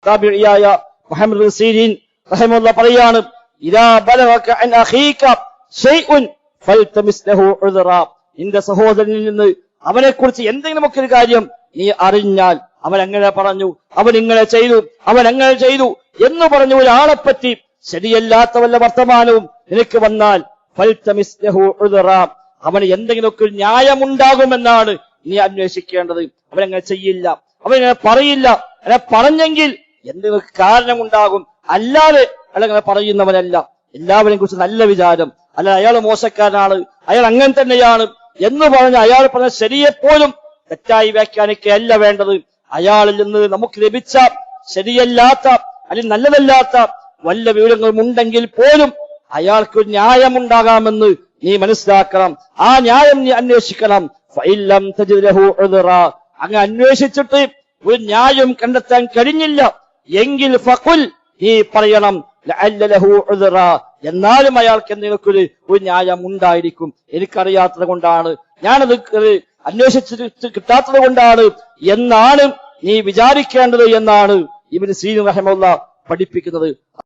താബിഇയായ Muhammad bin Sirin റഹിമഹുല്ലാഹ് പറയാണ്, ഇദാ ബലഗക അൻ അഖീക ശൈഉൻ ഫൽതമിസ് ലഹു ഉദ്റാ. നിന്റെ സഹോദരനിൽ നിന്ന് അവനെക്കുറിച്ച് എന്തെങ്കിലും ഒക്കെ ഒരു കാര്യം നീ അറിഞ്ഞാൽ, അവൻ അങ്ങനെ പറഞ്ഞു, അവൻ ഇങ്ങനെ ചെയ്തു, അവൻ അങ്ങനെ ചെയ്തു എന്ന് പറഞ്ഞു ഒരാളെപ്പറ്റി ശരിയല്ലാത്ത വല്ല വർത്തമാനവും നിനക്ക് വന്നാൽ ഫൽതമിസ് ലഹു ഉദ്റാ, അവന് എന്തെങ്കിലുമൊക്കെ ഒരു ന്യായമുണ്ടാകുമെന്നാണ് നീ അന്വേഷിക്കേണ്ടത്. അവനങ്ങനെ ചെയ്യില്ല, അവനങ്ങനെ പറയില്ല. അങ്ങനെ പറഞ്ഞെങ്കിൽ എന്തെങ്കിലും കാരണമുണ്ടാകും, അല്ലാതെ അയാളങ്ങനെ പറയുന്നവനല്ല. എല്ലാവരെയും കുറിച്ച് നല്ല വിചാരം, അല്ല അയാൾ മോശക്കാരനാണ്, അയാൾ അങ്ങനെ തന്നെയാണ് എന്ന് പറഞ്ഞ് അയാൾ പറഞ്ഞ ശരിയെപ്പോലും തെറ്റായി വ്യാഖ്യാനിക്കുകയല്ല വേണ്ടത്. അയാളിൽ നിന്ന് നമുക്ക് ലഭിച്ച ശരിയല്ലാത്ത അല്ലെങ്കിൽ നല്ലതല്ലാത്ത വല്ല വിവരങ്ങളും ഉണ്ടെങ്കിൽ പോലും അയാൾക്ക് ന്യായമുണ്ടാകാമെന്ന് നീ മനസ്സിലാക്കണം. ആ ന്യായം നീ അന്വേഷിക്കണം. ഫഇല്ലം തജിദ് ലഹു ഉദ്റാ, അങ്ങ് അന്വേഷിച്ചിട്ട് ഒരു ന്യായം കണ്ടെത്താൻ കഴിഞ്ഞില്ല എങ്കിൽ ഫഖുൽ, നീ പറയണം ലഅല്ല ലഹു ഉദ്റാ, എന്നാലും അയാൾക്ക് എന്തെങ്കിലും ഒരു ന്യായം ഉണ്ടായിരിക്കും. എനിക്കറിയാത്തത് കൊണ്ടാണ്, ഞാനത് അന്വേഷിച്ചിട്ട് കിട്ടാത്തത് കൊണ്ടാണ് എന്നാണ് നീ വിചാരിക്കേണ്ടത് എന്നാണ് ഇബ്നു സീരീൻ റഹിമഹുല്ലാഹ് പഠിപ്പിക്കുന്നത്.